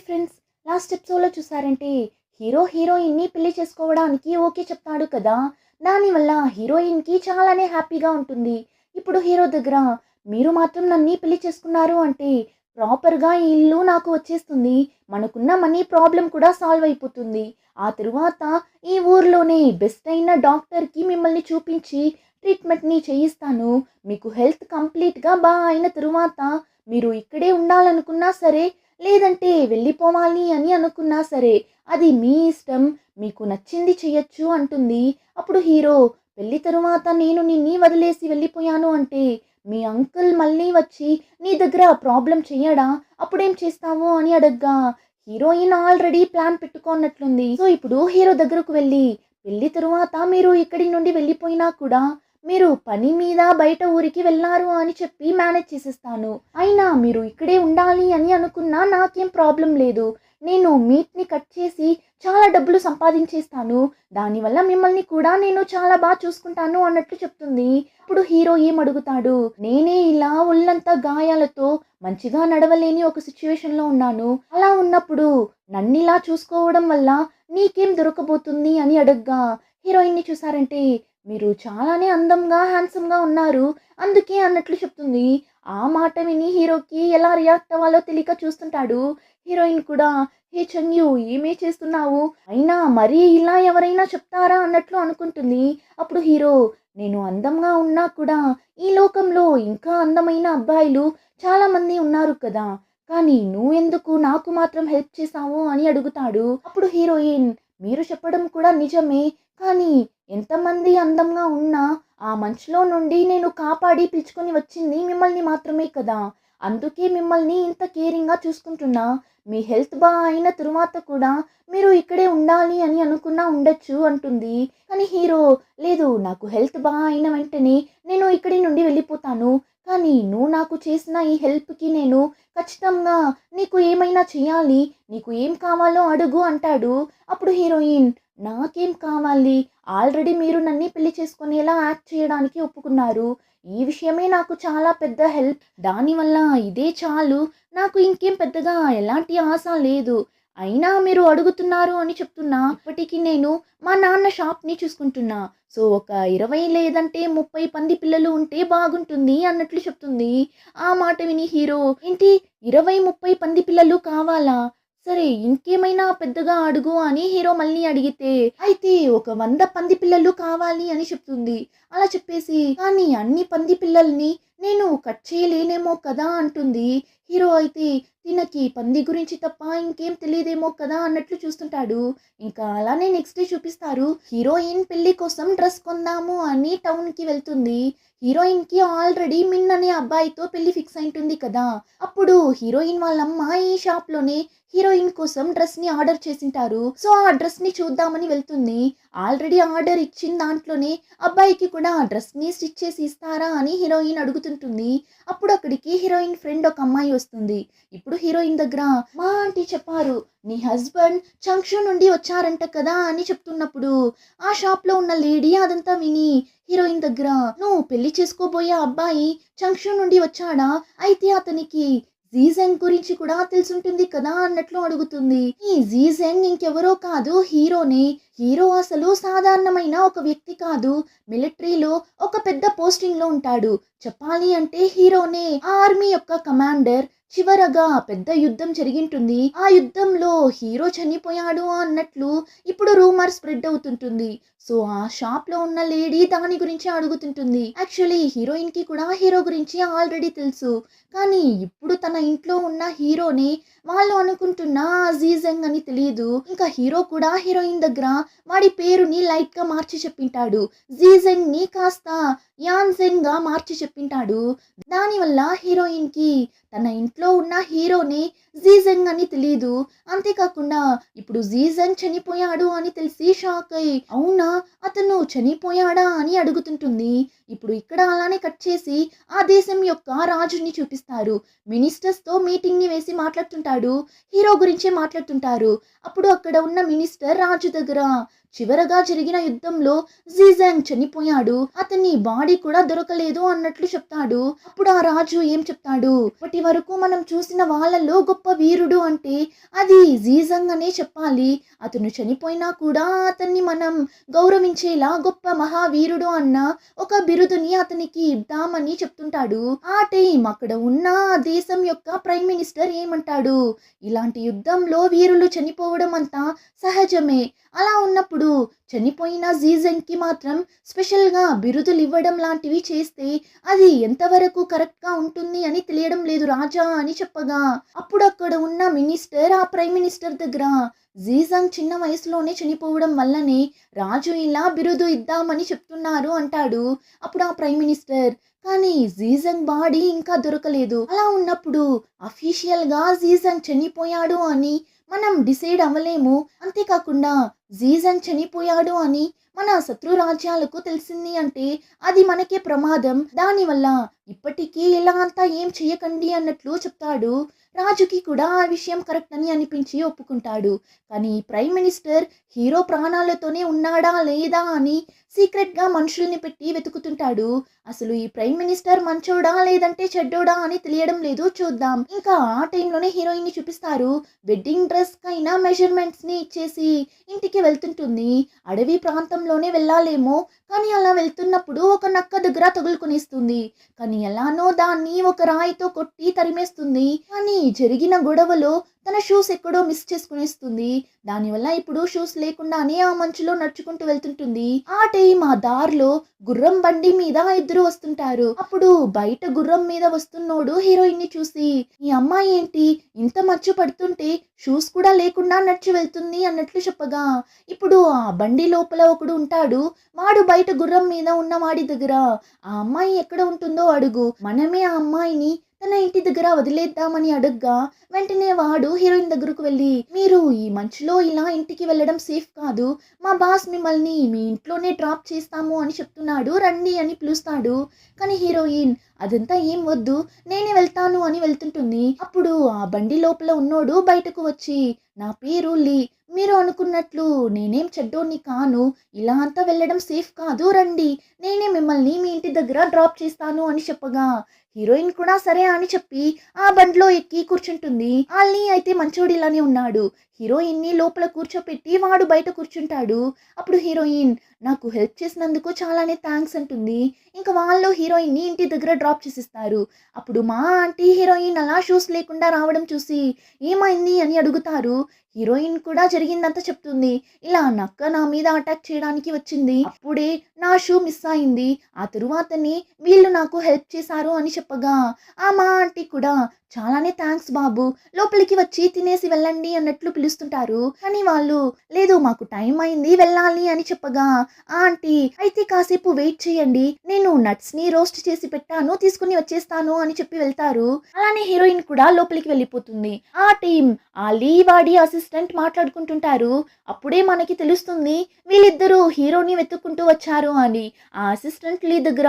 Friends, last ఎపిసోడ్లో చూసారంటే హీరోయిన్ని పెళ్లి చేసుకోవడానికి ఓకే చెప్తాడు కదా. దానివల్ల హీరోయిన్కి చాలానే హ్యాపీగా ఉంటుంది. ఇప్పుడు హీరో దగ్గర మీరు మాత్రం నన్ను పెళ్లి చేసుకున్నారు అంటే ప్రాపర్గా ఈ ఇల్లు నాకు వచ్చేస్తుంది, మనకున్న మనీ ప్రాబ్లం కూడా సాల్వ్ అయిపోతుంది. ఆ తరువాత ఈ ఊర్లోనే బెస్ట్ అయిన డాక్టర్కి మిమ్మల్ని చూపించి ట్రీట్మెంట్ని చేయిస్తాను. మీకు హెల్త్ కంప్లీట్గా బాగా అయిన తరువాత మీరు ఇక్కడే ఉండాలనుకున్నా సరే, లేదంటే వెళ్ళిపోవాలి అని అనుకున్నా సరే, అది మీ ఇష్టం, మీకు నచ్చింది చెయ్యొచ్చు అంటుంది. అప్పుడు హీరో, పెళ్లి తరువాత నేను నిన్ని వదిలేసి వెళ్ళిపోయాను అంటే మీ అంకుల్ మళ్ళీ వచ్చి నీ దగ్గర ప్రాబ్లం చెయ్యడా, అప్పుడేం చేస్తావు అని అడగ్గా హీరోయిన్ ఆల్రెడీ ప్లాన్ పెట్టుకున్నట్లుంది. సో ఇప్పుడు హీరో దగ్గరకు వెళ్ళి, పెళ్లి తరువాత మీరు ఇక్కడి నుండి వెళ్ళిపోయినా కూడా మీరు పని మీద బయట ఊరికి వెళ్ళారు అని చెప్పి మేనేజ్ చేసేస్తాను. అయినా మీరు ఇక్కడే ఉండాలి అని అనుకున్నా నాకేం ప్రాబ్లం లేదు. నేను మీట్ని కట్ చేసి చాలా డబ్బులు సంపాదించేస్తాను. దానివల్ల మిమ్మల్ని కూడా నేను చాలా బాగా చూసుకుంటాను అన్నట్లు చెప్తుంది. ఇప్పుడు హీరో ఏం అడుగుతాడు, నేనే ఇలా ఒళ్ళంతా గాయాలతో మంచిగా నడవలేని ఒక సిచ్యువేషన్లో ఉన్నాను. అలా ఉన్నప్పుడు నన్నిలా చూసుకోవడం వల్ల నీకేం దొరకబోతుంది అని అడగ్గా హీరోయిన్ని చూసారంటే మీరు చాలానే అందంగా హ్యాండ్సమ్గా ఉన్నారు అందుకే అన్నట్లు చెప్తుంది. ఆ మాట విని హీరోకి ఎలా రియాక్ట్ అవ్వాలో తెలియక చూస్తుంటాడు. హీరోయిన్ కూడా, హే చంగ్యు ఏమే చేస్తున్నావు, అయినా మరీ ఇలా ఎవరైనా చెప్తారా అన్నట్లు అనుకుంటుంది. అప్పుడు హీరో, నేను అందంగా ఉన్నా కూడా ఈ లోకంలో ఇంకా అందమైన అబ్బాయిలు చాలామంది ఉన్నారు కదా, కానీ నువ్వెందుకు నాకు మాత్రం హెల్ప్ చేసావు అని అడుగుతాడు. అప్పుడు హీరోయిన్, మీరు చెప్పడం కూడా నిజమే, కానీ ఎంతమంది అందంగా ఉన్నా ఆ మంచులో నుండి నేను కాపాడి పిలుచుకొని వచ్చింది మిమ్మల్ని మాత్రమే కదా, అందుకే మిమ్మల్ని ఇంత కేరింగ్గా చూసుకుంటున్నా. మీ హెల్త్ బాగా అయిన తరువాత కూడా మీరు ఇక్కడే ఉండాలి అని అనుకున్నా ఉండొచ్చు అంటుంది. కానీ హీరో, లేదు, నాకు హెల్త్ బాగా అయిన వెంటనే నేను ఇక్కడి నుండి వెళ్ళిపోతాను, కానీ నువ్వు నాకు చేసిన ఈ హెల్ప్కి నేను ఖచ్చితంగా నీకు ఏమైనా చేయాలి, నీకు ఏం కావాలో అడుగు అంటాడు. అప్పుడు హీరోయిన్, నాకేం కావాలి, ఆల్రెడీ మీరు నన్ను పెళ్లి చేసుకునేలా యాక్ట్ చేయడానికి ఒప్పుకున్నారు. ఈ విషయమే నాకు చాలా పెద్ద హెల్ప్, దానివల్ల ఇదే చాలు, నాకు ఇంకేం పెద్దగా ఎలాంటి ఆశ లేదు. అయినా మీరు అడుగుతున్నారు అని చెప్తున్నా, ఇప్పటికీ నేను మా నాన్న షాప్ని చూసుకుంటున్నా. సో ఒక 20 లేదంటే 30 పంది పిల్లలు ఉంటే బాగుంటుంది అన్నట్లు చెప్తుంది. ఆ మాట విని హీరో, ఏంటి 20 30 పంది పిల్లలు కావాలా, సరే ఇంకేమైనా పెద్దగా అడుగు అని హీరో మళ్ళీ అడిగితే, అయితే ఒక 100 పంది పిల్లలు కావాలి అని చెప్తుంది. అలా చెప్పేసి, కానీ అన్ని పంది పిల్లల్ని నేను కట్ చేయలేనేమో కదా అంటుంది. హీరో అయితే, తినకి పంది గురించి తప్ప ఇంకేం తెలియదేమో కదా అన్నట్లు చూస్తుంటాడు. ఇంకా అలానే నెక్స్ట్ డే చూపిస్తారు, హీరోయిన్ పెళ్లి కోసం డ్రెస్ కొందాము అని టౌన్కి వెళ్తుంది. హీరోయిన్కి ఆల్రెడీ మిన్ అనే అబ్బాయితో పెళ్లి ఫిక్స్ అయింటుంది కదా. అప్పుడు హీరోయిన్ వాళ్ళమ్మ ఈ షాప్లోనే హీరోయిన్ కోసం డ్రెస్ని ఆర్డర్ చేసింటారు. సో ఆ డ్రెస్ని చూద్దామని వెళ్తుంది. ఆల్రెడీ ఆర్డర్ ఇచ్చిన దాంట్లోనే అబ్బాయికి కూడా డ్రెస్ని స్టిచ్ చేసి ఇస్తారా అని హీరోయిన్ అడుగుతుంటుంది. అప్పుడు అక్కడికి హీరోయిన్ ఫ్రెండ్ ఒక అమ్మాయి వస్తుంది. ఇప్పుడు హీరోయిన్ దగ్గర, మా ఆంటీ చెప్పారు నీ హస్బెండ్ చంక్షు నుండి వచ్చారంట కదా అని చెప్తున్నప్పుడు ఆ షాప్లో ఉన్న లేడీ అదంతా విని హీరోయిన్ దగ్గర, నువ్వు పెళ్లి చేసుకోబోయే అబ్బాయి చంక్షు నుండి వచ్చాడా, అయితే అతనికి జీజెంగ్ గురించి కూడా తెలుసుంటుంది కదా అన్నట్లు అడుగుతుంది. ఈ జీజెంగ్ ఇంకెవరో కాదు, హీరోనే. హీరో అసలు సాధారణమైన ఒక వ్యక్తి కాదు, మిలిటరీలో ఒక పెద్ద పోస్టింగ్ లో ఉంటాడు. చెప్పాలి అంటే హీరోనే ఆర్మీ యొక్క కమాండర్. చివరగా పెద్ద యుద్ధం జరిగింటుంది. ఆ యుద్ధంలో హీరో చనిపోయాడు అన్నట్లు ఇప్పుడు రూమర్ స్ప్రెడ్ అవుతుంటుంది. సో ఆ షాప్ లో ఉన్న లేడీ దాని గురించి అడుగుతుంటుంది. యాక్చువల్లీ హీరోయిన్ కి కూడా హీరో గురించి ఆల్రెడీ తెలుసు, కానీ ఇప్పుడు తన ఇంట్లో ఉన్న హీరోని వాళ్ళు అనుకుంటున్న అజీజంగ్ అని తెలియదు. ఇంకా హీరో కూడా హీరోయిన్ దగ్గర వాడి పేరుని లైట్ గా మార్చి చెప్పింటాడు, జీజెంగ్ ని కాస్త యాన్జెంగ్ గా మార్చి చెప్పింటాడు. దానివల్ల హీరోయిన్ కి తన ఇంట్లో ఉన్న హీరోని జీజెంగ్ అని తెలియదు. అంతేకాకుండా ఇప్పుడు జీజెంగ్ చనిపోయాడు అని తెలిసి షాక్ అయి, అవునా అతను చనిపోయాడా అని అడుగుతుంటుంది. ఇప్పుడు ఇక్కడ అలానే కట్ చేసి ఆ దేశం యొక్క రాజుని చూపిస్తారు. మినిస్టర్స్తో మీటింగ్ని వేసి మాట్లాడుతుంటాడు. హీరో గురించే మాట్లాడుతుంటారు. అప్పుడు అక్కడ ఉన్న మినిస్టర్ రాజు దగ్గర చివరగా జరిగిన యుద్ధంలో జీజాంగ్ చనిపోయాడు, అతని బాడీ కూడా దొరకలేదు అన్నట్లు చెప్తాడు. అప్పుడు ఆ రాజు ఏం చెప్తాడు, ఇప్పటి వరకు మనం చూసిన వాళ్ళలో గొప్ప వీరుడు అంటే అది జీజాంగ్ అనే చెప్పాలి. అతను చనిపోయినా కూడా అతన్ని మనం గౌరవించేలా గొప్ప మహావీరుడు అన్న ఒక బిరుదుని అతనికి ఇద్దామని చెప్తుంటాడు. ఆ టైం అక్కడ ఉన్న ఆ దేశం యొక్క ప్రైమ్ మినిస్టర్ ఏమంటాడు, ఇలాంటి యుద్ధంలో వీరులు చనిపోవడం అంతా సహజమే. అలా ఉన్నప్పుడు చనిపోయిన జీజన్కి మాత్రం స్పెషల్గా బిరుదులు ఇవ్వడం లాంటివి చేస్తే అది ఎంతవరకు కరెక్ట్గా ఉంటుంది అని తెలియడం లేదు రాజా అని చెప్పగా, అప్పుడు అక్కడ ఉన్న మినిస్టర్ ఆ ప్రైమ్ మినిస్టర్ దగ్గర జీజంగ్ చిన్న వయసులోనే చనిపోవడం వల్లనే రాజు ఇలా బిరుదు ఇద్దామని చెప్తున్నారు అంటాడు. అప్పుడు ఆ ప్రైమ్ మినిస్టర్, కానీ జీజంగ్ బాడీ ఇంకా దొరకలేదు. అలా ఉన్నప్పుడు అఫీషియల్గా జీజంగ్ చనిపోయాడు అని మనం డిసైడ్ అవ్వలేము. అంతేకాకుండా జీజన్ చనిపోయాడు అని మన శత్రు రాజ్యాలకు తెలిసింది అంటే అది మనకే ప్రమాదం. దానివల్ల ఇప్పటికీ ఇలా అంతా ఏం చెయ్యకండి అన్నట్లు చెప్తాడు. రాజుకి కూడా ఆ విషయం కరెక్ట్ అని అనిపించి ఒప్పుకుంటాడు. కానీ ప్రైమ్ మినిస్టర్ హీరో ప్రాణాలతోనే ఉన్నాడా లేదా అని సీక్రెట్గా మనుషుల్ని పెట్టి వెతుకుతుంటాడు. అసలు ఈ ప్రైమ్ మినిస్టర్ మంచోడా లేదంటే చెడ్డోడా అని తెలియడం లేదు, చూద్దాం. ఇంకా ఆ టైంలోనే హీరోయిన్ని చూపిస్తారు. వెడ్డింగ్ డ్రెస్ కైనా మెజర్మెంట్స్ని ఇచ్చేసి ఇంటికి వెళ్తుంటుంది. అడవి ప్రాంతంలోనే వెళ్ళాలేమో, కానీ అలా వెళ్తున్నప్పుడు ఒక నక్క దగ్గర తగులుకునేస్తుంది. కానీ ఎలానో దాన్ని ఒక రాయితో కొట్టి తరిమేస్తుంది. కానీ జరిగిన గొడవలో తన షూస్ ఎక్కడో మిస్ చేసుకునేస్తుంది. దానివల్ల ఇప్పుడు షూస్ లేకుండానే ఆ మంచులో నడుచుకుంటూ వెళ్తుంటుంది. ఆ టైం ఆ దారిలో గుర్రం బండి మీద ఇద్దరు వస్తుంటారు. అప్పుడు బయట గుర్రం మీద వస్తున్నోడు హీరోయిన్ ని చూసి, ఈ అమ్మాయి ఏంటి ఇంత మచ్చు పడుతుంటే షూస్ కూడా లేకుండా నడిచి వెళ్తుంది అన్నట్లు చెప్పగా, ఇప్పుడు ఆ బండి లోపల ఒకడు ఉంటాడు. వాడు బయట గుర్రం మీద ఉన్న వాడి దగ్గర ఆ అమ్మాయి ఎక్కడ ఉంటుందో అడుగు, మనమే ఆ అమ్మాయిని తన ఇంటి దగ్గర వదిలేద్దామని అడగ్గా, వెంటనే వాడు హీరోయిన్ దగ్గరకు వెళ్ళి, మీరు ఈ మంచులో ఇలా ఇంటికి వెళ్ళడం సేఫ్ కాదు, మా బాస్ మిమ్మల్ని మీ ఇంట్లోనే డ్రాప్ చేస్తాము అని చెప్తున్నాడు, రండి అని పిలుస్తాడు. కానీ హీరోయిన్ అదంతా ఏం వద్దు, నేనే వెళ్తాను అని వెళ్తుంటుంది. అప్పుడు ఆ బండి లోపల ఉన్నోడు బయటకు వచ్చి, నా పేరు లీ, మీరు అనుకున్నట్లు నేనేం చెడ్డోని కాను, ఇలా అంతా వెళ్ళడం సేఫ్ కాదు, రండి నేనే మిమ్మల్ని మీ ఇంటి దగ్గర డ్రాప్ చేస్తాను అని చెప్పగా, హీరోయిన్ కూడా సరే అని చెప్పి ఆ బండిలో ఎక్కి కూర్చుంటుంది. అల్లి అయితే మంచోడిలానే ఉన్నాడు. హీరోయిన్ ని లోపల కూర్చోపెట్టి వాడు బయట కూర్చుంటాడు. అప్పుడు హీరోయిన్ నాకు హెల్ప్ చేసినందుకు చాలానే థ్యాంక్స్ అంటుంది. ఇంకా వాళ్ళు హీరోయిన్ ని ఇంటి దగ్గర డ్రాప్ చేసిస్తారు. అప్పుడు మా ఆంటీ హీరోయిన్ అలా షూస్ లేకుండా రావడం చూసి ఏమైంది అని అడుగుతారు. హీరోయిన్ కూడా జరిగిందంతా చెప్తుంది. ఇలా నక్క నా మీద అటాక్ చేయడానికి వచ్చింది, అప్పుడే నా షూ మిస్ అయింది, ఆ తరువాతనే వీళ్ళు నాకు హెల్ప్ చేశారు అని చెప్పగా, ఆ మా ఆంటీ కూడా చాలానే థ్యాంక్స్ బాబు, లోపలికి వచ్చి తినేసి వెళ్ళండి అన్నట్లు పిలుస్తుంటారు. కానీ వాళ్ళు లేదు మాకు టైం అయింది వెళ్ళాలి అని చెప్పగా, ఆంటీ అయితే కాసేపు వెయిట్ చేయండి, నేను నట్స్ ని రోస్ట్ చేసి పెట్టాను తీసుకుని వచ్చేస్తాను అని చెప్పి వెళ్తారు. అలానే హీరోయిన్ కూడా లోపలికి వెళ్ళిపోతుంది. ఆ టీం ఆ లీ వాడి అసిస్టెంట్ మాట్లాడుకుంటుంటారు. అప్పుడే మనకి తెలుస్తుంది వీళ్ళిద్దరూ హీరోని వెతుక్కుంటూ వచ్చారు అని. ఆ అసిస్టెంట్ లీ దగ్గర,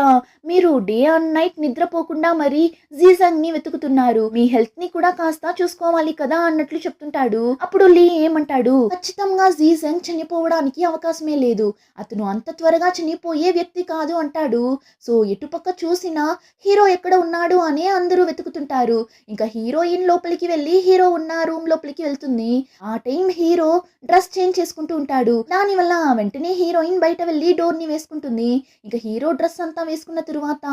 మీరు డే అండ్ నైట్ నిద్రపోకుండా మరి జీజంగ్ ని వెతుకుతున్నారు, మీ హెల్త్ ని కూడా కాస్త చూసుకోవాలి కదా అన్నట్లు చెప్తుంటాడు. అప్పుడు లీ ఏమంటాడు, ఖచ్చితంగా జీజంగ్ చనిపోవడానికి అవకాశమే లేదు, అతను అంత త్వరగా చనిపోయే వ్యక్తి కాదు అంటాడు. సో ఎటుపక్క చూసినా హీరో ఎక్కడ ఉన్నాడు అని అందరూ వెతుకుతుంటారు. ఇంకా హీరోయిన్ లోపలికి వెళ్ళి హీరో ఉన్న రూమ్ లోపలికి వెళ్తుంది. ఆ టైం హీరో డ్రెస్ చేంజ్ చేసుకుంటూ ఉంటాడు. దానివల్ల వెంటనే హీరోయిన్ బయట వెళ్ళి డోర్ ని వేసుకుంటుంది. ఇంకా హీరో డ్రెస్ అంతా వేసుకున్న తరువాత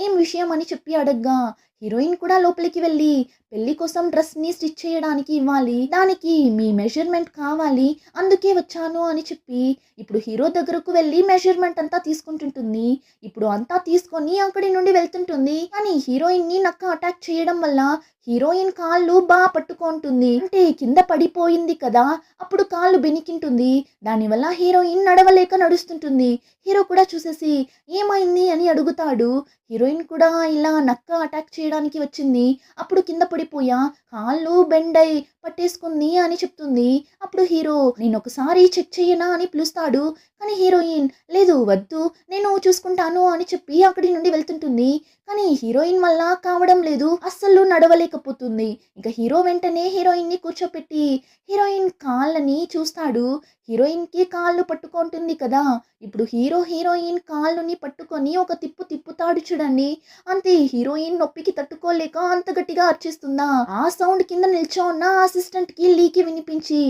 ఏం విషయం అని చెప్పి అడగ్గా, హీరోయిన్ కూడా లోపలికి వెళ్ళి పెళ్లి కోసం డ్రెస్ ని స్టిచ్ చేయడానికి ఇవ్వాలి, దానికి మీ మెజర్మెంట్ కావాలి, అందుకే వచ్చాను అని చెప్పి ఇప్పుడు హీరో దగ్గరకు వెళ్ళి మెజర్మెంట్ అంతా తీసుకుంటుంటుంది. ఇప్పుడు అంతా తీసుకొని అక్కడి నుండి వెళ్తుంటుంది. కానీ హీరోయిన్ ని నక్క అటాక్ చేయడం వల్ల హీరోయిన్ కాళ్ళు బాగా పట్టుకుంటుంది, అంటే కింద పడిపోయింది కదా, అప్పుడు కాళ్ళు బెనికింటుంది. దానివల్ల హీరోయిన్ నడవలేక నడుస్తుంటుంది. హీరో కూడా చూసేసి ఏమైంది అని అడుగుతాడు. హీరోయిన్ కూడా ఇలా నక్క అటాక్ చేయడానికి వచ్చింది, అప్పుడు కింద పడిపోయా, కాళ్ళు బెండ్ అయి పట్టేసుకుంది అని చెప్తుంది. అప్పుడు హీరో నేను ఒకసారి చెక్ చెయ్యనా అని పిలుస్తాడు. కానీ హీరోయిన్ లేదు వద్దు నేను చూసుకుంటాను అని చెప్పి అక్కడి నుండి వెళ్తుంటుంది. కానీ హీరోయిన్ వల్ల కావడం లేదు, అస్సలు నడవలేకపోతుంది. ఇంకా హీరో వెంటనే హీరోయిన్ ని కూర్చోపెట్టి హీరోయిన్ కాళ్ళని చూస్తాడు. హీరోయిన్ కి కాళ్ళు పట్టుకుంటుంది కదా, ఇప్పుడు హీరో హీరోయిన్ కాళ్ళని పట్టుకొని ఒక తిప్పు తిప్పుతాడు చూడండి. అంతే హీరోయిన్ నొప్పికి తట్టుకోలేక అంత గట్టిగా అరిచేస్తుందా. ఆ సౌండ్ కింద నిల్చో ఉన్న అసిస్టెంట్ కి లీకి వినిపించి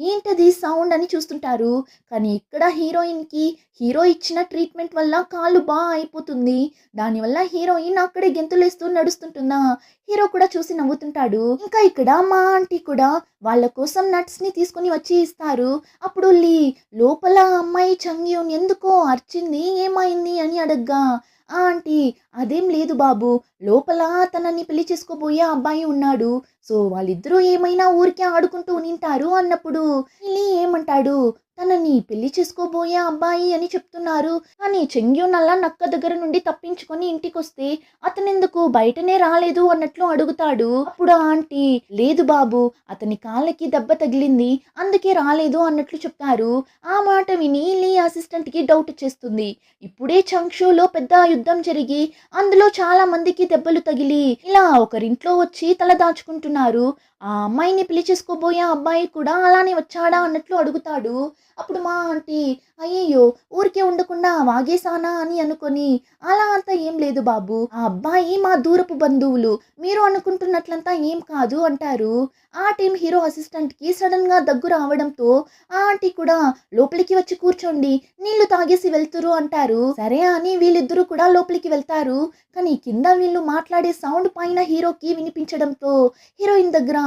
ఏంటది సౌండ్ అని చూస్తుంటారు. కానీ ఇక్కడ హీరోయిన్ కి హీరో ఇచ్చిన ట్రీట్మెంట్ వల్ల కాళ్ళు బాగా అయిపోతుంది. దానివల్ల హీరోయిన్ అక్కడే గెంతులేస్తూ నడుస్తుంటుందా. హీరో కూడా చూసి నవ్వుతుంటాడు. ఇంకా ఇక్కడ మా ఆంటీ కూడా వాళ్ళ కోసం నట్స్ ని తీసుకుని వచ్చి ఇస్తారు. అప్పుడు లీ లోపల అమ్మాయి చంగ్యూన్ ఎందుకో అర్చింది, ఏమైంది అని అడగ్గా ఆ ఆంటీ అదేం లేదు బాబు, లోపల తనని పెళ్లి చేసుకోబోయే అబ్బాయి ఉన్నాడు. సో వాళ్ళిద్దరూ ఏమైనా ఊరికే ఆడుకుంటూ నింటారు అన్నప్పుడు లీ ఏమంటాడు, తనని పెళ్లి చేసుకోబోయే అబ్బాయి అని చెప్తున్నారు. కానీ చెంగ్యూన్ అలా నక్క దగ్గర నుండి తప్పించుకొని ఇంటికొస్తే అతనెందుకు బయటనే రాలేదు అన్నట్లు అడుగుతాడు. అప్పుడు ఆంటీ లేదు బాబు, అతని కాళ్ళకి దెబ్బ తగిలింది అందుకే రాలేదు అన్నట్లు చెప్తారు. ఆ మాట విని లీ అసిస్టెంట్ కి డౌట్ వచ్చేస్తుంది. ఇప్పుడే చంక్షులో పెద్ద యుద్ధం జరిగి అందులో చాలా మందికి దెబ్బలు తగిలి ఇలా ఒకరింట్లో వచ్చి తల దాచుకుంటున్నారు. ఆ అమ్మాయిని పెళ్లి చేసుకోబోయే అబ్బాయి కూడా అలానే వచ్చాడా అన్నట్లు అడుగుతాడు. అప్పుడు మా ఆంటీ అయ్యయ్యో ఊరికే ఉండకుండా వాగేసానా అని అనుకొని అలా అంతా ఏం లేదు బాబు, ఆ అబ్బాయి మా దూరపు బంధువులు, మీరు అనుకుంటున్నట్లంతా ఏం కాదు అంటారు. ఆ టైం హీరో అసిస్టెంట్ కి సడన్ గా దగ్గు రావడంతో ఆ ఆంటీ కూడా లోపలికి వచ్చి కూర్చోండి నీళ్లు తాగేసి వెళ్తురు అంటారు. సరే అని వీళ్ళిద్దరూ కూడా లోపలికి వెళ్తారు. కానీ కింద వీళ్ళు మాట్లాడే సౌండ్ పైన హీరోకి వినిపించడంతో హీరోయిన్ దగ్గర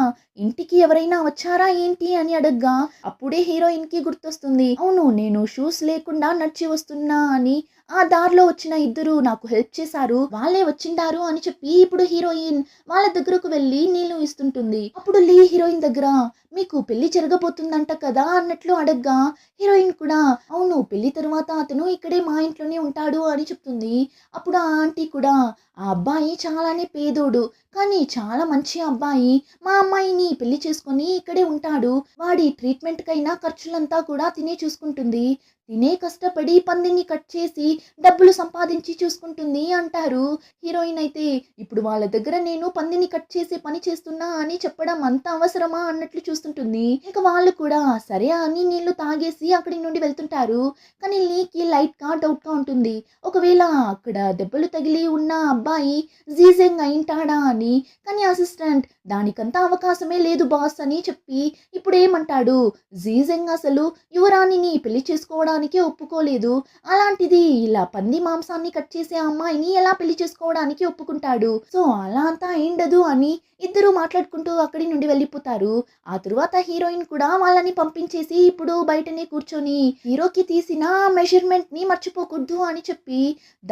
ఇంటికి ఎవరైనా వచ్చారా ఏంటి అని అడగ్గా అప్పుడే హీరోయిన్ కి గుర్తొస్తుంది, అవును నేను షూస్ లేకుండా నడిచి వస్తున్నా అని ఆ దారిలో వచ్చిన ఇద్దరు నాకు హెల్ప్ చేశారు, వాళ్ళే వచ్చిండారు అని చెప్పి ఇప్పుడు హీరోయిన్ వాళ్ళ దగ్గరకు వెళ్ళి నీళ్లు ఇస్తుంటుంది. అప్పుడు లీ హీరోయిన్ దగ్గర మీకు పెళ్లి జరగబోతుందంట కదా అన్నట్లు అడగ్గా హీరోయిన్ కూడా అవును పెళ్లి తర్వాత అతను ఇక్కడే మా ఇంట్లోనే ఉంటాడు అని చెప్తుంది. అప్పుడు ఆ ఆంటీ కూడా ఆ అబ్బాయి చాలానే పేదోడు కానీ చాలా మంచి అబ్బాయి, మా అమ్మాయిని పెళ్లి చేసుకొని ఇక్కడే ఉంటాడు, వాడి ట్రీట్మెంట్ కైనా ఖర్చులంతా కూడా తినే చూసుకుంటుంది, తినే కష్టపడి పందిని కట్ చేసి డబ్బులు సంపాదించి చూసుకుంటుంది అంటారు. హీరోయిన్ అయితే ఇప్పుడు వాళ్ళ దగ్గర నేను పందిని కట్ చేసి పని చేస్తున్నా అని చెప్పడం అంత అవసరమా అన్నట్లు చూస్తుంటుంది. ఇంకా వాళ్ళు కూడా సరే అని నీళ్లు తాగేసి అక్కడి నుండి వెళ్తుంటారు. కానీ లీకి లైట్ గా డౌట్ గా ఉంటుంది, ఒకవేళ అక్కడ దెబ్బలు తగిలి ఉన్న అబ్బాయి జీజెంగ్ అయింటాడా అని. కానీ అసిస్టెంట్ దానికంతా అవకాశమే లేదు బాస్ అని చెప్పి ఇప్పుడు ఏమంటాడు, జీజెంగ్ అసలు యువరాణిని పెళ్లి చేసుకోవడానికి ఒప్పుకోలేదు, అలాంటిది ఇలా పంది మాంసాన్ని కట్ చేసే అమ్మాయిని ఎలా పెళ్లి చేసుకోవడానికి ఒప్పుకుంటాడు, సో అలా అంతా అయిండదు అని ఇద్దరు మాట్లాడుకుంటూ అక్కడి నుండి వెళ్ళిపోతారు. ఆ తరువాత హీరోయిన్ కూడా వాళ్ళని పంపించేసి ఇప్పుడు బయటనే కూర్చొని హీరోకి తీసిన మెజర్మెంట్ ని మర్చిపోకూడదు అని చెప్పి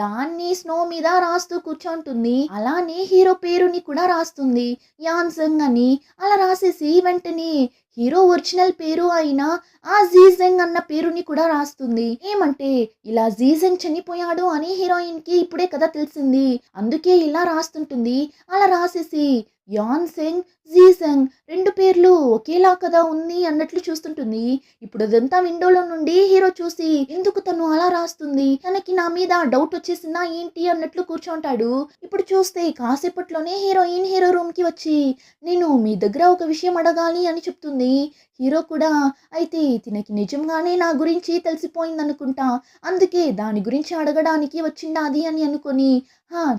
దాన్ని స్నో మీద రాస్తూ కూర్చోంటుంది. అలానే హీరో పేరుని కూడా రాస్తుంది యాన్సంగ్ అని. అలా రాసేసి వెంటనే హీరో ఒరిజినల్ పేరు అయిన ఆ జీజెంగ్ అన్న పేరుని కూడా రాస్తుంది. ఏమంటే ఇలా జీజెంగ్ చనిపోయాడు అని హీరోయిన్ కి ఇప్పుడే కదా తెలిసింది, అందుకే ఇలా రాస్తుంటుంది. అలా రాసేసి యాన్సెంగ్ జీజెంగ్ రెండు పేర్లు ఒకేలా కదా ఉంది అన్నట్లు చూస్తుంటుంది. ఇప్పుడు అదంతా విండోలో నుండి హీరో చూసి ఎందుకు తను అలా రాస్తుంది, తనకి నా మీద డౌట్ వచ్చేసిందా ఏంటి అన్నట్లు కూర్చుంటాడు. ఇప్పుడు చూస్తే కాసేపట్లోనే హీరోయిన్ హీరో రూమ్ కి వచ్చి నేను మీ దగ్గర ఒక విషయం అడగాలి అని చెప్తుంది. హీరో కూడా అయితే తినకి నిజంగానే నా గురించి తెలిసిపోయిందనుకుంటా, అందుకే దాని గురించి అడగడానికి వచ్చిండాది అని అనుకొని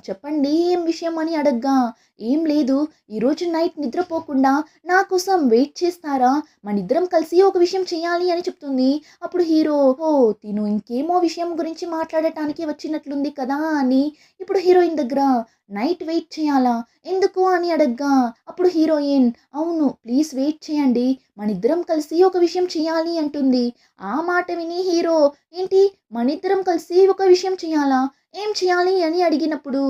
చెప్పండి ఏం విషయం అని అడగ్గా ఏం లేదు, ఈరోజు నైట్ నిద్రపోకుండా నా కోసం వెయిట్ చేస్తారా, మనిద్దరం కలిసి ఒక విషయం చేయాలి అని చెప్తుంది. అప్పుడు హీరో తిను ఇంకేమో విషయం గురించి మాట్లాడటానికి వచ్చినట్లుంది కదా అని ఇప్పుడు హీరోయిన్ దగ్గర నైట్ వెయిట్ చేయాలా ఎందుకు అని అడగ్గా అప్పుడు హీరోయిన్ అవును ప్లీజ్ వెయిట్ చేయండి, మనిద్దరం కలిసి ఒక విషయం చేయాలి అంటుంది. ఆ మాట విని హీరో ఏంటి మనిద్దరం కలిసి ఒక విషయం చేయాలా, ఏం చేయాలి అని అడిగినప్పుడు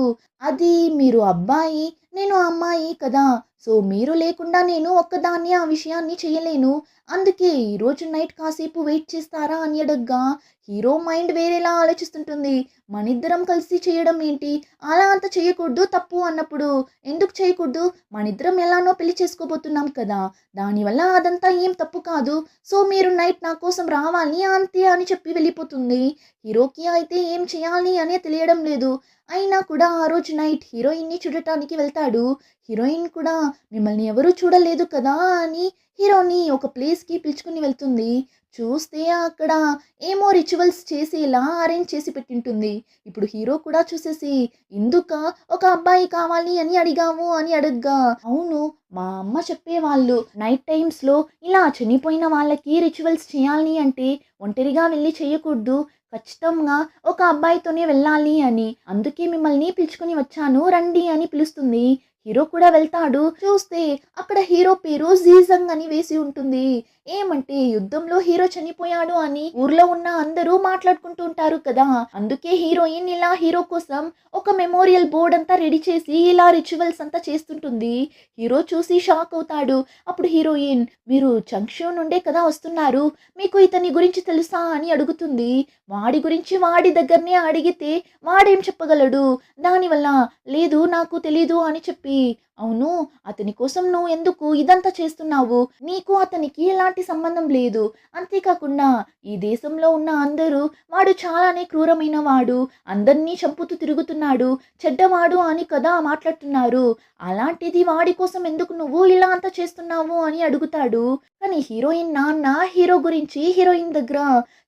అది మీరు అబ్బాయి నేను అమ్మాయి కదా, సో మీరు లేకుండా నేను ఒక్కదాన్ని ఆ విషయాన్ని చేయలేను. అందుకే ఈరోజు నైట్ కాసేపు వెయిట్ చేస్తారా అని అడగ్గా హీరో మైండ్ వేరేలా ఆలోచిస్తుంటుంది. మనిద్దరం కలిసి చేయడం ఏంటి? అలా అంత చేయకూడదు తప్పు అన్నప్పుడు ఎందుకు చేయకూడదు? మనిద్దరం ఎలానో పెళ్లి చేసుకోబోతున్నాం కదా! దానివల్ల అదంతా ఏం తప్పు కాదు. సో మీరు నైట్ నా కోసం రావాలి అంతే అని చెప్పి వెళ్ళిపోతుంది. హీరోకి అయితే ఏం చేయాలి అనే తెలియడం లేదు. అయినా కూడా ఆ రోజు నైట్ హీరోయిన్‌ని చూడటానికి వెళ్తాడు. హీరోయిన్ కూడా మిమ్మల్ని ఎవరు చూడలేదు కదా అని హీరోని ఒక ప్లేస్‌కి పిలుచుకొని వెళ్తుంది. చూస్తే అక్కడ ఏమో రిచువల్స్ చేసేలా అరేంజ్ చేసి పెట్టింటుంది. ఇప్పుడు హీరో కూడా చూసేసి "ఎందుకా ఒక అబ్బాయి కావాలి అని అడిగావు" అని అడగ్గా "అవును, మా అమ్మ చెప్పేవాళ్ళు నైట్ టైమ్స్‌లో ఇలా చనిపోయిన వాళ్ళకి రిచువల్స్ చేయాలి అంటే ఒంటరిగా వెళ్లి చేయకూడదు. ఖచ్చితంగా ఒక అబ్బాయితోనే వెళ్ళాలి అని. అందుకే మిమ్మల్ని పిలుచుకొని వచ్చాను రండి" అని పిలుస్తుంది. హీరో కూడా వెళ్తాడు. చూస్తే అక్కడ హీరో పేరు జీజంగ్ అని వేసి ఉంటుంది. ఏమంటే యుద్ధంలో హీరో చనిపోయాడు అని ఊర్లో ఉన్న అందరూ మాట్లాడుకుంటూ ఉంటారు కదా! అందుకే హీరోయిన్ ఇలా హీరో కోసం ఒక మెమోరియల్ బోర్డ్ అంతా రెడీ చేసి ఇలా రిచువల్స్ అంతా చేస్తుంటుంది. హీరో చూసి షాక్ అవుతాడు. అప్పుడు హీరోయిన్ "మీరు చంక్షు నుండే కదా వస్తున్నారు. మీకు ఇతని గురించి తెలుసా" అని అడుగుతుంది. వాడి గురించి వాడి దగ్గరనే అడిగితే వాడేం చెప్పగలడు? దానివల్ల "లేదు నాకు తెలీదు" అని చెప్పి "అవును, అతని కోసం నువ్వు ఎందుకు ఇదంతా చేస్తున్నావు? నీకు అతనికి ఎలాంటి సంబంధం లేదు. అంతేకాకుండా ఈ దేశంలో ఉన్న అందరూ వాడు చాలానే క్రూరమైన వాడు. అందరినీ చంపుతూ తిరుగుతున్నాడు. చెడ్డవాడు అని కదా మాట్లాడుతున్నారు. అలాంటిది వాడి కోసం ఎందుకు నువ్వు ఇలా అంతా చేస్తున్నావు" అని అడుగుతాడు. కానీ హీరోయిన్ నాన్న హీరో గురించి హీరోయిన్ దగ్గర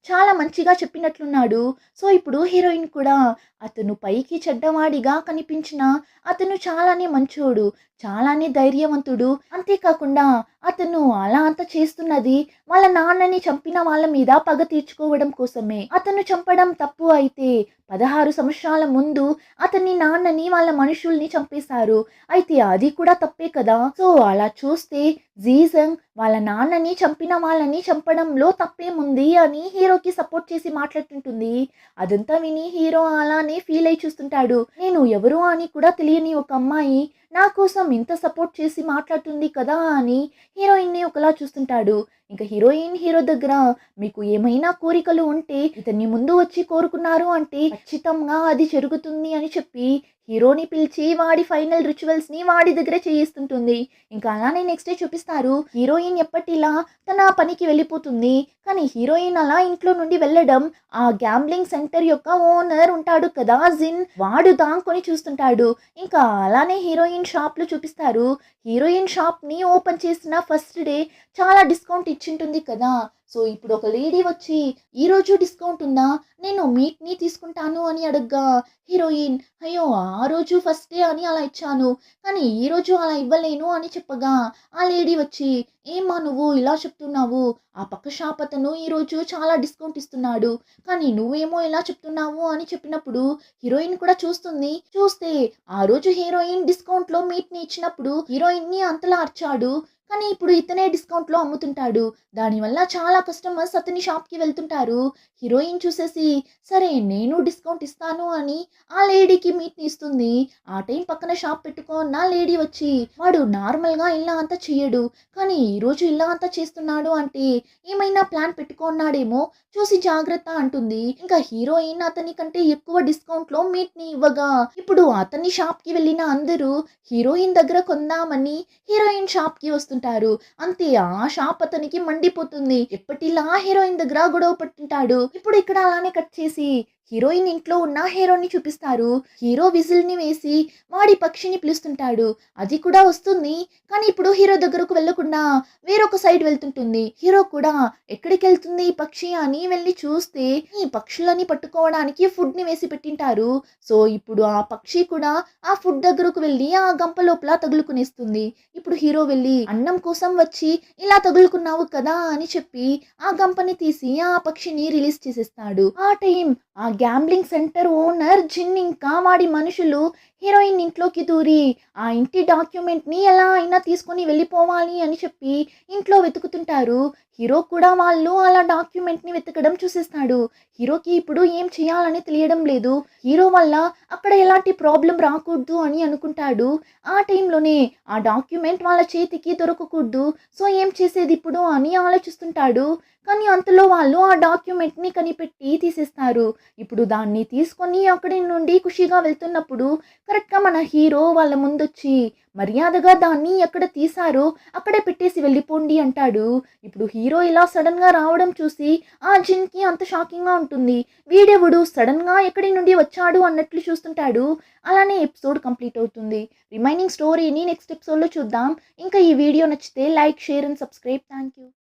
చాలా మంచిగా చెప్పినట్లున్నాడు. సో ఇప్పుడు హీరోయిన్ కూడా అతను పైకి చెడ్డవాడిగా కనిపించినా అతను చాలానే మంచోడు. చాలానే ధైర్యవంతుడు. అంతేకాకుండా అతను అలా అంతా చేస్తున్నది వాళ్ళ నాన్నని చంపిన వాళ్ళ మీద పగ తీర్చుకోవడం కోసమే. అతను చంపడం తప్పు అయితే 16 సంవత్సరాల ముందు అతని నాన్నని వాళ్ళ మనుషుల్ని చంపేశారు. అయితే అది కూడా తప్పే కదా! సో అలా చూస్తే జీజంగ్ వాళ్ళ నాన్నని చంపిన వాళ్ళని చంపడంలో తప్పేముంది అని హీరోకి సపోర్ట్ చేసి మాట్లాడుతుంటుంది. అదంతా విని హీరో అలానే ఫీల్ అయి చూస్తుంటాడు. నేను ఎవరు అని కూడా తెలియని ఒక అమ్మాయి నా కోసం ఇంత సపోర్ట్ చేసి మాట్లాడుతుంది కదా అని హీరోయిన్ని ఒకలా చూస్తుంటాడు. ఇంకా హీరోయిన్ హీరో దగ్గర "మీకు ఏమైనా కోరికలు ఉంటే ఇతన్ని ముందు వచ్చి కోరుకున్నారు అంటే ఖచ్చితంగా అది జరుగుతుంది" అని చెప్పి హీరోని పిలిచి వాడి ఫైనల్ రిచువల్స్‌ని వాడి దగ్గరే చేయిస్తుంటుంది. ఇంకా అలానే నెక్స్ట్ డే చూపిస్తారు. హీరోయిన్ ఎప్పటిలా తన పనికి వెళ్ళిపోతుంది. కానీ హీరోయిన్ అలా ఇంట్లో నుండి వెళ్ళడం ఆ గ్యాంబ్లింగ్ సెంటర్ యొక్క ఓనర్ ఉంటాడు కదా జిన్, వాడు దాంకొని చూస్తుంటాడు. ఇంకా అలానే హీరోయిన్ షాప్‌లో చూపిస్తారు. హీరోయిన్ షాప్‌ని ఓపెన్ చేసిన ఫస్ట్ డే చాలా డిస్కౌంట్ ఇచ్చింటుంది కదా! సో ఇప్పుడు ఒక లేడీ వచ్చి "ఈరోజు డిస్కౌంట్ ఉందా? నేను మీట్‌ని తీసుకుంటాను" అని అడగ్గా హీరోయిన్ "అయ్యో! ఆ రోజు ఫస్ట్ డే అని అలా ఇచ్చాను. కానీ ఈరోజు అలా ఇవ్వలేను" అని చెప్పగా ఆ లేడీ వచ్చి "ఏమ్మా నువ్వు ఇలా చెప్తున్నావు? ఆ పక్క షాప్ అతను ఈరోజు చాలా డిస్కౌంట్ ఇస్తున్నాడు. కానీ నువ్వేమో ఇలా చెప్తున్నావు" అని చెప్పినప్పుడు హీరోయిన్ కూడా చూస్తుంది. చూస్తే ఆ రోజు హీరోయిన్ డిస్కౌంట్‌లో మీట్‌ని ఇచ్చినప్పుడు హీరోయిన్‌ని అంతలా అరిచాడు. కానీ ఇప్పుడు ఇతనే డిస్కౌంట్‌లో అమ్ముతుంటాడు. దానివల్ల చాలా కస్టమర్స్ అతని షాప్‌కి వెళ్తుంటారు. హీరోయిన్ చూసేసి సరే నేను డిస్కౌంట్ ఇస్తాను అని ఆ లేడీకి మీట్‌ని ఇస్తుంది. ఆ టైం పక్కన షాప్ పెట్టుకున్న లేడీ వచ్చి వాడు నార్మల్‌గా ఇలా అంతా చెయ్యడు. కానీ ఈరోజు ఇలా అంతా చేస్తున్నాడు అంటే ఏమైనా ప్లాన్ పెట్టుకున్నాడేమో చూసి జాగ్రత్త అంటుంది. ఇంకా హీరోయిన్ అతని కంటే ఎక్కువ డిస్కౌంట్‌లో మీట్‌ని ఇవ్వగా ఇప్పుడు అతని షాప్‌కి వెళ్ళిన అందరూ హీరోయిన్ దగ్గర కొందామని హీరోయిన్ షాప్‌కి వస్తుంటారు. అంతే ఆ షాప్ అతనికి మండిపోతుంది. ఎప్పటిలా హీరోయిన్ దగ్గర గొడవ పడుతుంటాడు. ఇప్పుడు ఇక్కడ అలానే కట్ చేసి హీరోయిన్ ఇంట్లో ఉన్న హీరోని చూపిస్తారు. హీరో విజిల్‌ని వేసి వాడి పక్షిని పిలుస్తుంటాడు. అది కూడా వస్తుంది. కానీ ఇప్పుడు హీరో దగ్గరకు వెళ్ళకుండా వేరొక సైడ్ వెళ్తుంటుంది. హీరో కూడా ఎక్కడికెళ్తుంది ఈ పక్షి అని వెళ్ళి చూస్తే ఈ పక్షులని పట్టుకోవడానికి ఫుడ్‌ని వేసి పెట్టింటారు. సో ఇప్పుడు ఆ పక్షి కూడా ఆ ఫుడ్ దగ్గరకు వెళ్ళి ఆ గంప లోపల తగులుకునేస్తుంది. ఇప్పుడు హీరో వెళ్ళి అన్నం కోసం వచ్చి ఇలా తగులుకున్నావు కదా అని చెప్పి ఆ గంపని తీసి ఆ పక్షిని రిలీజ్ చేసేస్తాడు. ఆ టైం ఆ గ్యాంబ్లింగ్ సెంటర్ ఓనర్ జిన్ ఇంకా వాడి మనుషులు హీరోయిన్ ఇంట్లోకి దూరి ఆ ఇంటి డాక్యుమెంట్ని ఎలా అయినా తీసుకొని వెళ్ళిపోవాలి అని చెప్పి ఇంట్లో వెతుకుతుంటారు. హీరో కూడా వాళ్ళు అలా డాక్యుమెంట్ని వెతకడం చూసేస్తాడు. హీరోకి ఇప్పుడు ఏం చేయాలని తెలియడం లేదు. హీరో వల్ల అక్కడ ఎలాంటి ప్రాబ్లం రాకూడదు అని అనుకుంటాడు. ఆ టైంలోనే ఆ డాక్యుమెంట్ వాళ్ళ చేతికి దొరకకూడదు. సో ఏం చేసేది ఇప్పుడు అని ఆలోచిస్తుంటాడు. కానీ అంతలో వాళ్ళు ఆ డాక్యుమెంట్ని కనిపెట్టి తీసేస్తారు. ఇప్పుడు దాన్ని తీసుకొని అక్కడి నుండి ఖుషిగా వెళ్తున్నప్పుడు కరెక్ట్‌గా మన హీరో వాళ్ళ ముందొచ్చి మర్యాదగా దాన్ని ఎక్కడ తీశారో అక్కడే పెట్టేసి వెళ్ళిపోండి అంటాడు. ఇప్పుడు హీరో ఇలా సడెన్‌గా రావడం చూసి ఆ జిన్‌కి అంత షాకింగ్‌గా ఉంటుంది. వీడెవడు సడెన్‌గా ఎక్కడి నుండి వచ్చాడు అన్నట్లు చూస్తుంటాడు. అలానే ఎపిసోడ్ కంప్లీట్ అవుతుంది. రిమైనింగ్ స్టోరీని నెక్స్ట్ ఎపిసోడ్‌లో చూద్దాం. ఇంకా ఈ వీడియో నచ్చితే like, share and subscribe. Thank you.